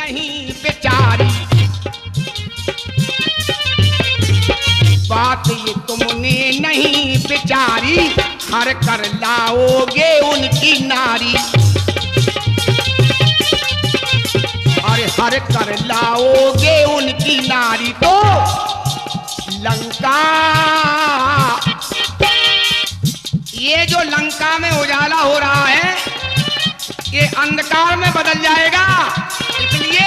नहीं बेचारी, बात ये तुमने नहीं बेचारी, हर कर लाओगे उनकी नारी, अरे हर कर लाओगे उनकी नारी। तो लंका, ये जो लंका में उजाला हो रहा है ये अंधकार में बदल जाएगा, इसलिए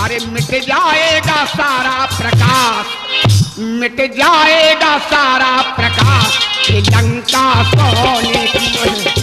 अरे मिट जाएगा सारा प्रकाश, मिट जाएगा सारा प्रकाश, ये लंका सोने की है।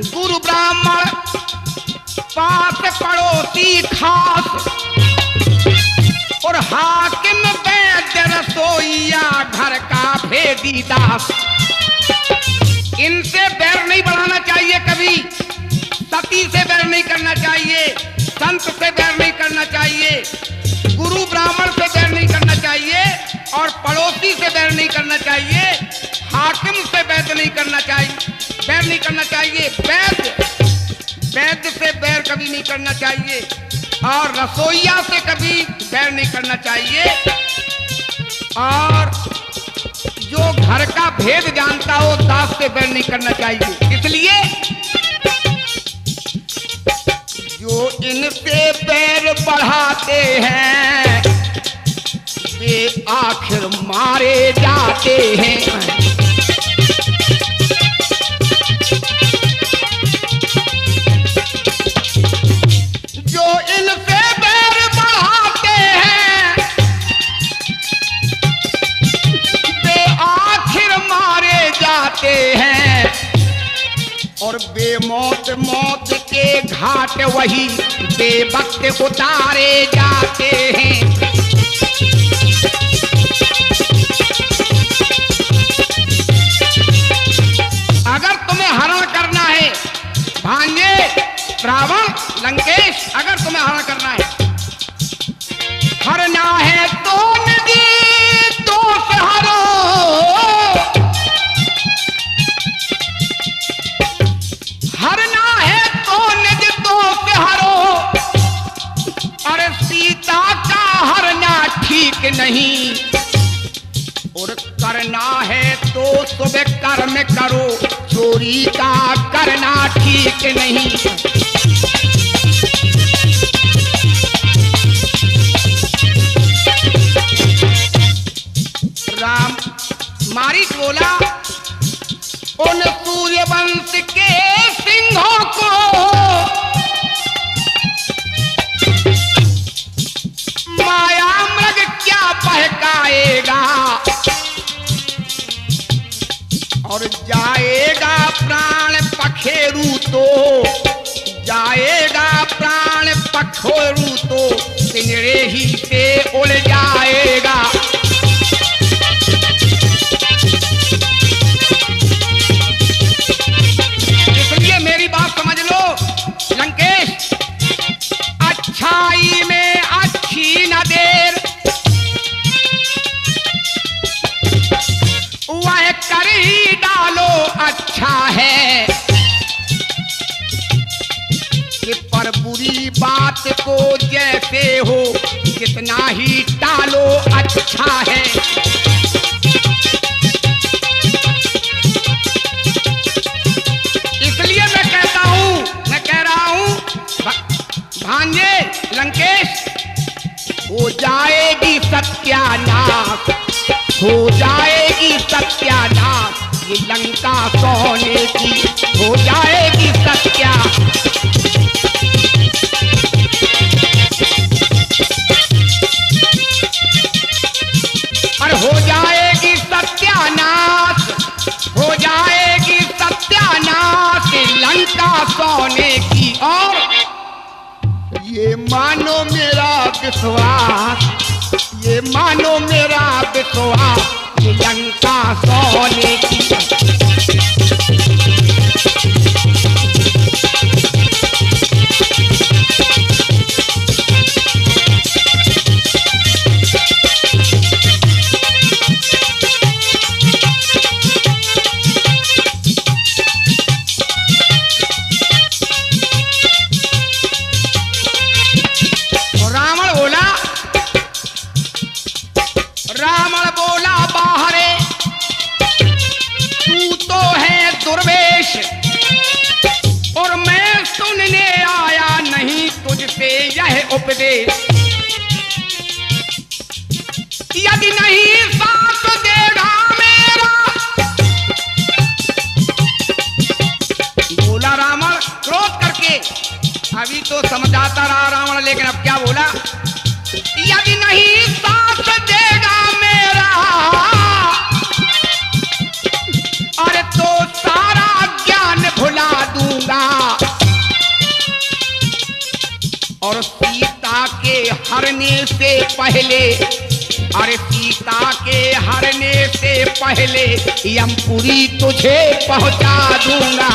गुरु ब्राह्मण पास पड़ोसी खास, और हाकिम वैद्य रसोइया घर का भेदी दास। इनसे बैर नहीं बढ़ाना चाहिए कभी, सती से बैर नहीं करना चाहिए, संत से बैर नहीं करना चाहिए, गुरु ब्राह्मण से बैर नहीं करना चाहिए, और पड़ोसी से बैर नहीं करना चाहिए, हाकिम से बैर नहीं करना चाहिए, बैर नहीं करना चाहिए, वैद्य से बैर कभी नहीं करना चाहिए, और रसोइया से कभी बैर नहीं करना चाहिए, और जो घर का भेद जानता हो दास से बैर नहीं करना चाहिए। इसलिए जो इनसे बैर बढ़ाते हैं वे आखिर मारे जाते हैं। हैं और बेमौत मौत के घाट वही बेवक्त उतारे जाते हैं। अगर तुम्हें हरण करना है भांजे, रावण, लंकेश, अगर तुम्हें हरण करना है, हरना है तो नदी दोष हरो, हरना है तो निज दोष हरो, अरे सीता का हरना ठीक नहीं, और करना है तो सुबह कर्म करो, चोरी का करना ठीक नहीं। राम मारीच बोला, उन सूर्यवंश के सिंहों को माया मृग क्या बहकाएगा, और जाएगा प्राण पखेरु तो, जाएगा प्राण पखेरु तो पिंजरे ही से उड़ जाएगा। इसलिए मेरी बात समझ लो लंकेश, अच्छाई में अच्छी न देर, वह कर ही डालो अच्छा है, कि पर बुरी बात को जैसे हो कितना ही टालो अच्छा है। इसलिए मैं कहता हूं, मैं कह रहा हूं भांजे लंकेश, हो जाएगी सत्यानाश, हो जाएगी सत्यानाश, ये लंका सोने की हो जाएगी सत्या। अरे हो विश्वास, ये मानो मेरा विश्वास, ये लंका सोने की। रावण बोला बाहरे, तू तो है दुर्वेश, और मैं सुनने आया नहीं तुझसे यह उपदेश। यदि नहीं साथ देगा मेरा, बोला रावण क्रोध करके। अभी तो समझाता रहा रावण, लेकिन अब क्या बोला? यदि नहीं साथ देगा मेरा, अरे तो सारा ज्ञान भुला दूंगा, और सीता के हरने से पहले, अरे सीता के हरने से पहले यमपुरी तुझे पहुंचा दूंगा।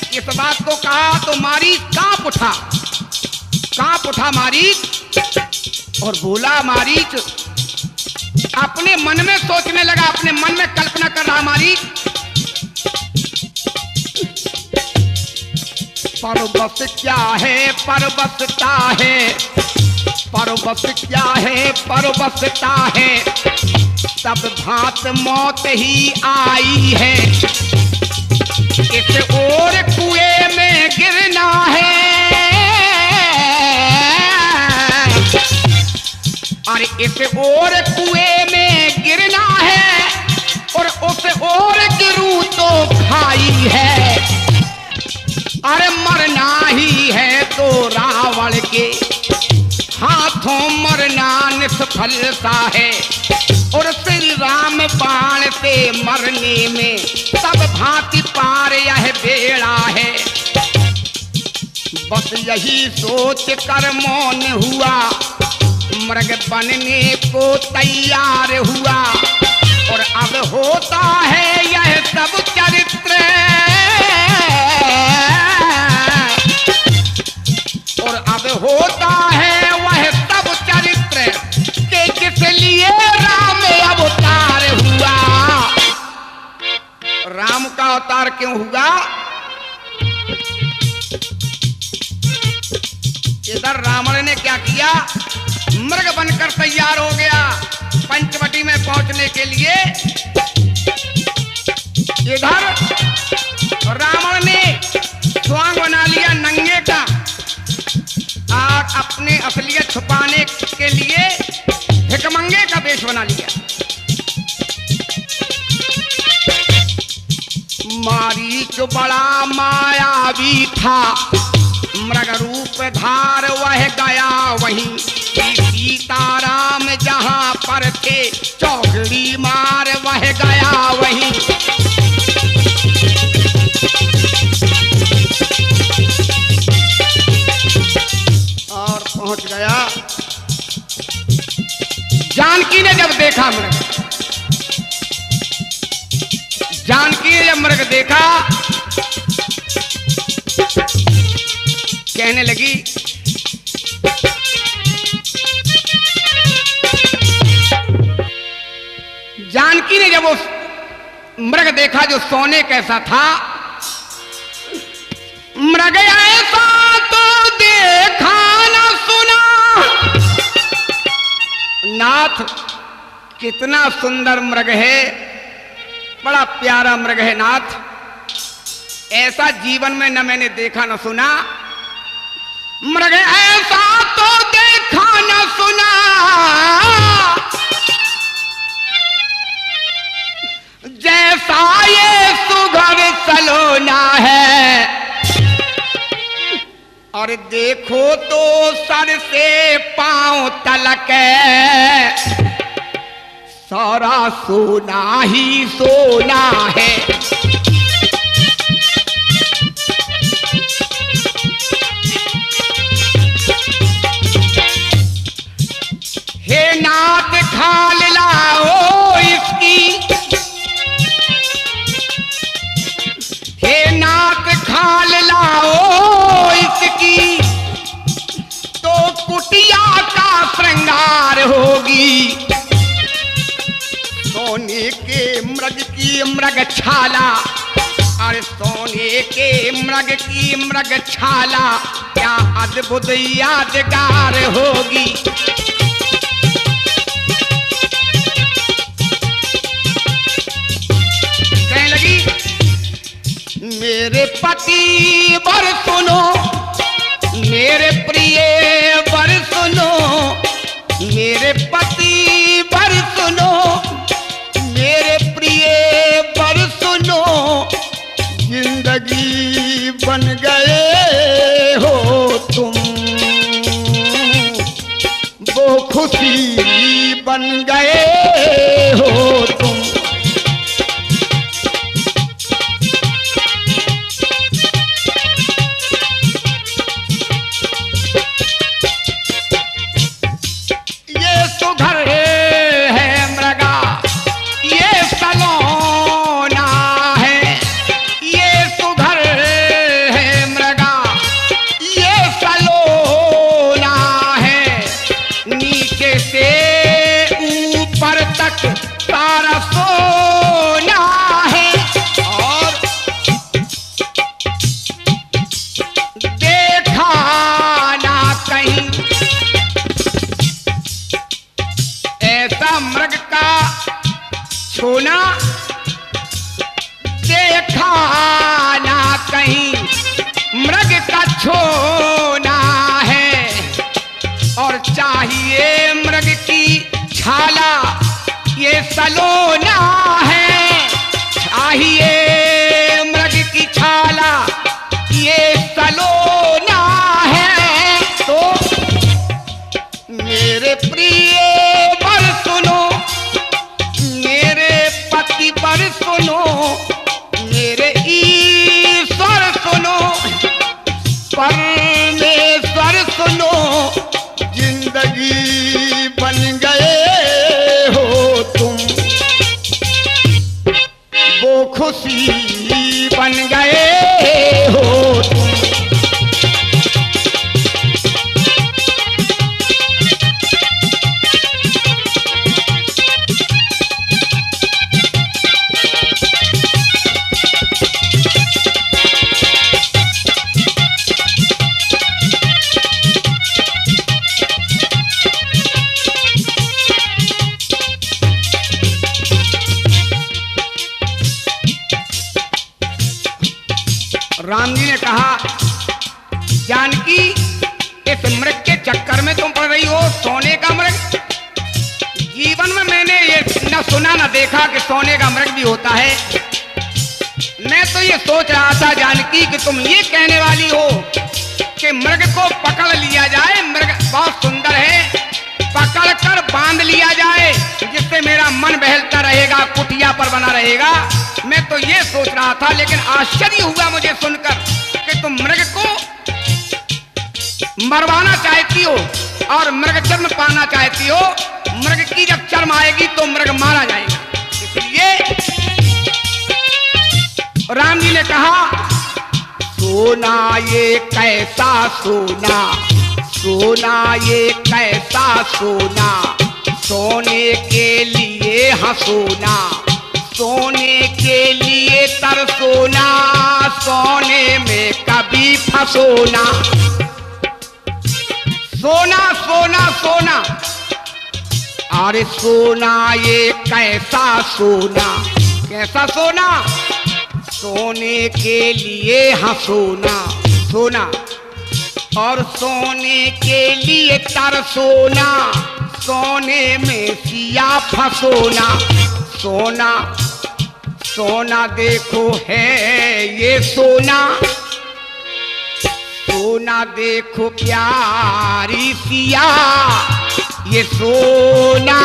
इस बात को कहा तो मारीच कांप उठा मारीच, और बोला मारीच, अपने मन में सोचने लगा, अपने मन में कल्पना कर रहा मारीच। परबस क्या है परबसता है, परबस क्या है परबसता है, सब भांत मौत ही आई है। इस ओर कुएं में गिरना है, और इस ओर कुएं में गिरना है, और उस ओर गिरूं तो खाई है। अरे मरना ही है तो रावण के हाथों मरना निष्फलता है, और श्री राम बाण से मरने में सब भांति पार यह बेड़ा है। बस यही सोच कर मौन हुआ, मृग बनने को तैयार हुआ, और अब होता है यह सब चरित्र, और अब होता है वह सब चरित्र के किस लिए राम अवतार हुआ। राम का अवतार क्यों हुआ? इधर रावण ने क्या किया? मृग बनकर तैयार हो गया पंचवटी में पहुंचने के लिए। इधर रावण ने स्वांग बना लिया नंगे का, और अपने असलियत छुपाने के लिए भिकमंगे का वेश बना लिया। मारीच बड़ा मायावी था, मृग रूप धार वह गया वहीं, सीताराम जहां पर थे चौगड़ी मार वह गया वहीं। और पहुंच गया। जानकी ने जब देखा मृग, जानकी ने जब मृग देखा, कहने लगी, जानकी ने जब वो मृग देखा जो सोने कैसा था, मृग ऐसा तो देखा न सुना। नाथ कितना सुंदर मृग है, बड़ा प्यारा मृग है नाथ, ऐसा जीवन में न मैंने देखा न सुना। मृग ऐसा तो देखा न सुना, जैसा ये सुघड़ सलोना है। और देखो तो सर से पांव तलक सारा सोना ही सोना है। हे नाथ खाल लाओ इसकी, हे नाथ खाल लाओ इसकी, तो कुटिया का श्रृंगार होगी। सोने के मृग की मृग छाला, और सोने के मृग की मृग छाला क्या अद्भुत यादगार होगी। कहने लगी मेरे पति वर सुनो, मेरे प्रिय वर सुनो, मेरे पति वर सुनो, मेरे प्रिय वर सुनो, जिंदगी बन गए हो तुम, वो खुशी बन गए हो तुम। सारा सोना है और देखा ना कहीं ऐसा मृग का सोना, देखा ना कहीं मृग का छोना है। और चाहिए मृग की छाला ये सलोना है, चाहिए मृग की छाला ये सलोना है। तो मेरे प्रिय वर सुनो, मेरे पति वर सुनो, मेरे ईश्वर सुनो, परमेश्वर सुनो, जिंदगी बन गए खुशी बन गए हो तुम। राम जी ने कहा जानकी इस मृग के चक्कर में तुम पड़ रही हो, सोने का मृग। जीवन में मैंने ये न सुना न देखा कि सोने का मृग भी होता है। मैं तो ये सोच रहा था जानकी कि तुम ये कहने वाली हो कि मृग को पकड़ लिया जाए, मृग बहुत सुंदर है, पकड़ कर बांध लिया जाए जिससे मेरा मन बहलता रहेगा, कुटिया पर बना रहेगा। मैं तो ये सोच रहा था, लेकिन आश्चर्य हुआ मुझे सुनकर कि तुम मृग को मरवाना चाहती हो और मृग चर्म पाना चाहती हो। मृग की जब चर्म आएगी तो मृग मारा जाएगा। इसलिए राम जी ने कहा सोना ये कैसा सोना, सोना ये कैसा सोना, सोने के लिए हंसोना, सोने के लिए तरसोना, सोने में कभी फंसोना। सोना सोना सोना, अरे सोना ये कैसा सोना, कैसा सोना, सोने के लिए हंसोना, सोना और सोने के लिए तरसोना, सोने में सिया फंसोना। सोना सोना देखो है ये सोना, सोना देखो प्यारी सिया, ये सोना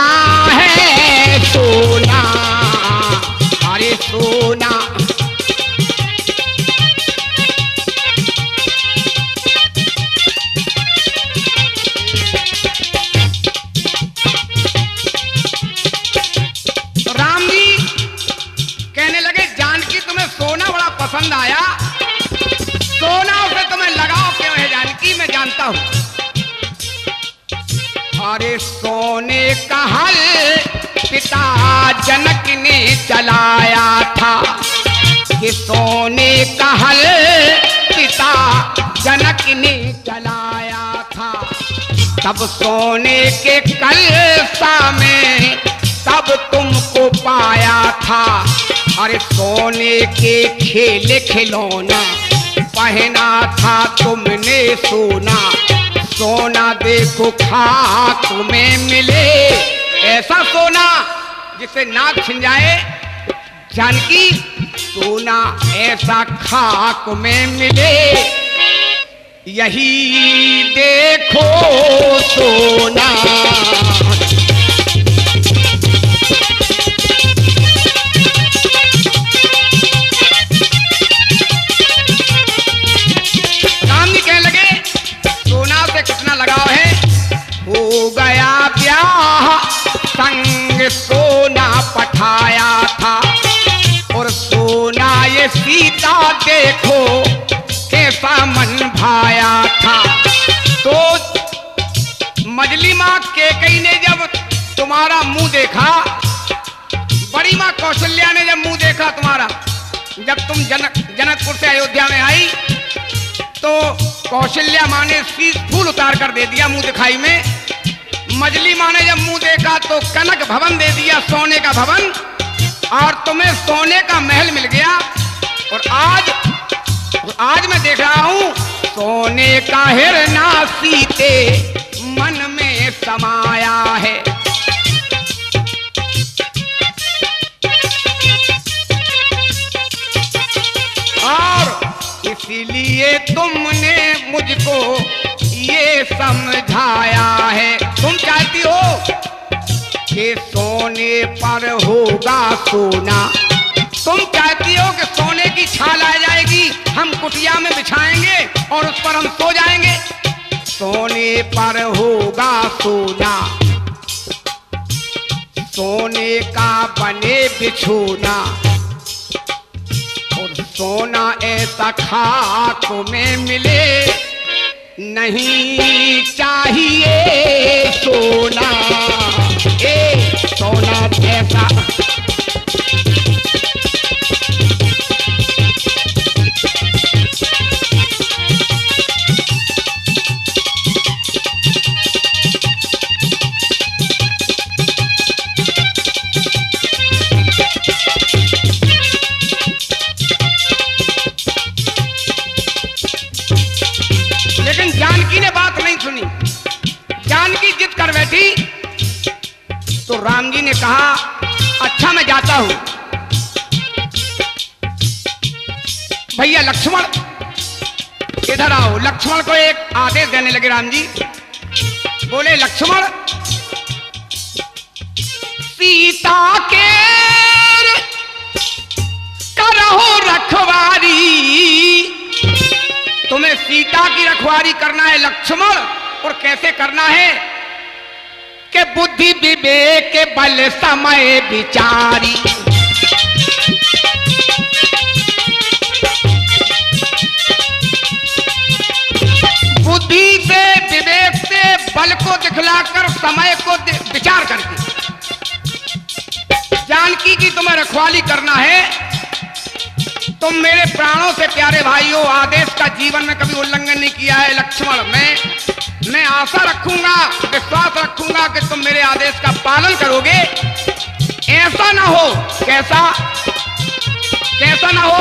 है सोना, अरे सोना। राम जी कहने लगे जानकी तुम्हें सोना बड़ा पसंद आया, सोना से तुम्हें लगाव क्यों है जानकी, मैं जानता हूं। अरे सोने का हल पिता जनक ने चलाया था, कि सोने का हल पिता जनक ने चलाया था, तब सोने के कलसा में तब तुमको पाया था। अरे सोने के खेल खिलौना पहना था तुमने सोना, सोना देखो खाक में मिले, ऐसा सोना जिसे नाक छिन जाए जानकी, सोना ऐसा खाक में मिले, यही देखो सोना। कितना लगाव है, हो गया ब्याह संग सोना पठाया था, और सोना ये सीता देखो कैसा मन भाया था। तो मजली माँ केकई ने जब तुम्हारा मुंह देखा, बड़ी माँ कौशल्या ने जब मुंह देखा तुम्हारा, जब तुम जनकपुर से अयोध्या में आई, तो कौशल्या माँ ने शीश फूल उतार कर दे दिया मुंह दिखाई में। मजली माँ ने जब मुंह देखा तो कनक भवन दे दिया, सोने का भवन, और तुम्हें सोने का महल मिल गया। और आज मैं देख रहा हूं सोने का हिरना सीते मन में समाया है। और इसीलिए तुमने मुझको ये समझाया है। तुम चाहती हो कि सोने पर होगा सोना, तुम चाहती हो कि सोने की छाल आ जाएगी, हम कुटिया में बिछाएंगे और उस पर हम सो जाएंगे। सोने पर होगा सोना, सोने का बने बिछोना, और सोना ऐसा खाक में मिले, नहीं चाहिए सोना, सोना ऐसा। लेकिन जानकी ने बात नहीं सुनी, जानकी जिद कर बैठी। तो राम जी ने कहा अच्छा मैं जाता हूं। भैया लक्ष्मण इधर आओ। लक्ष्मण को एक आदेश देने लगे राम जी, बोले लक्ष्मण सीता के करहो रखवारी, तुम्हें सीता की रखवारी करना है लक्ष्मण। और कैसे करना है कि बुद्धि विवेक के बल समय विचारी, बुद्धि से विवेक से बल को दिखलाकर समय को विचार करके जानकी की तुम्हें रखवाली करना है। तुम मेरे प्राणों से प्यारे भाइयों, आदेश का जीवन में कभी उल्लंघन नहीं किया है लक्ष्मण। मैं आशा रखूंगा, विश्वास रखूंगा कि तुम मेरे आदेश का पालन करोगे। ऐसा ना हो, कैसा ना हो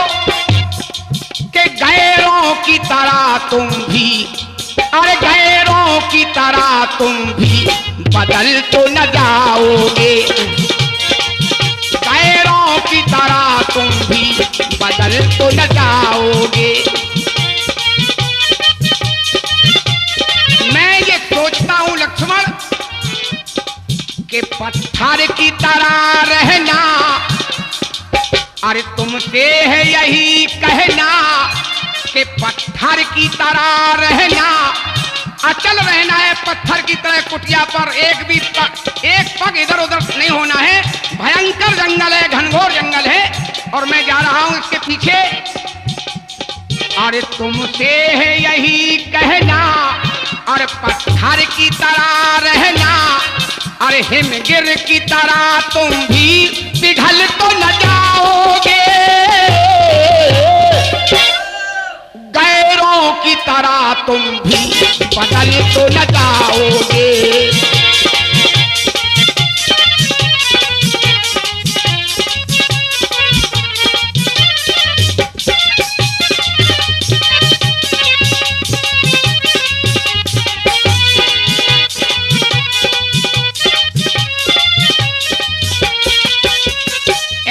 कि गैरों की तरह तुम भी, अरे गैरों की तरह तुम भी बदल तो न जाओगे, गैरों की तरह तुम भी बदल तो न जाओगे। लक्ष्मण के पत्थर की तरह रहना, अरे तुमसे है यही कहना कि पत्थर की तरह रहना, अचल रहना है पत्थर की तरह कुटिया पर, एक पग इधर उधर नहीं होना है। भयंकर जंगल है, घनघोर जंगल है और मैं जा रहा हूं इसके पीछे। अरे तुमसे है यही कहना, अरे पत्थर की तरह रहना, अरे हिमगिर की तरह तुम भी पिघल तो न जाओगे, गैरों की तरह तुम भी बदल तो न जाओगे।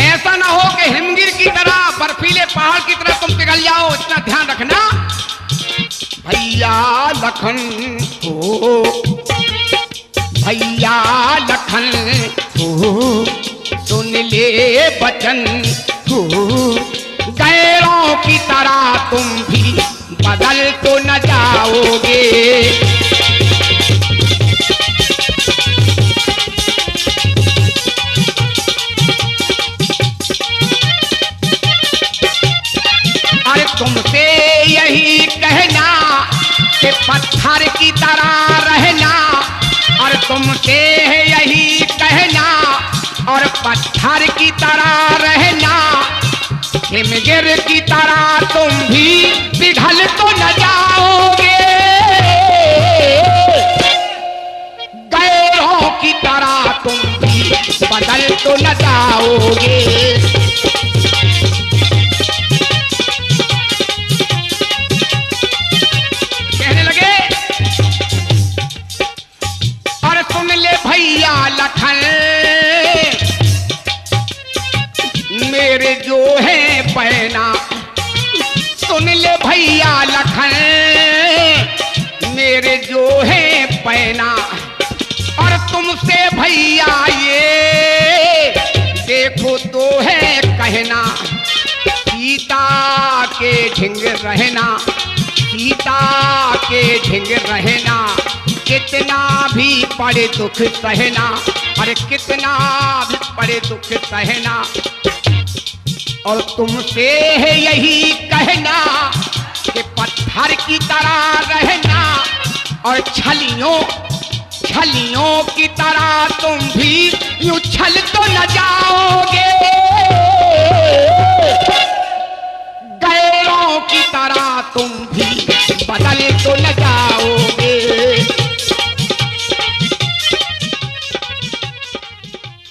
ऐसा ना हो कि हिमगिर की तरह, बर्फीले पहाड़ की तरह तुम पिघल जाओ, इतना ध्यान रखना। भैया लखन हो, भैया लखन हो, सुन ले बचन हो, गैरों की तरह तुम भी बदल तो न जाओगे। अरे तुमसे यही कहना कि पत्थर की तरह रहना, और तुमसे है यही कहना और पत्थर की तरह रहना, हिमगिर की तरह तुम भी पिघल तो न जाओगे, गैरों की तरह तुम भी बदल तो न जाओगे। भैया लखन मेरे जो है पैना, सुन ले भैया लखन मेरे जो है पैना, और तुमसे भैया ये देखो तो है कहना, सीता के ढिंग रहना, सीता के ढिंग रहना, कितना भी पड़े दुख सहना, अरे कितना भी पड़े दुख सहना, और तुमसे है यही कहना कि पत्थर की तरह रहना, और छलियों की तरह तुम भी यूं छल तो न जाओगे, गैरों की तरह तुम भी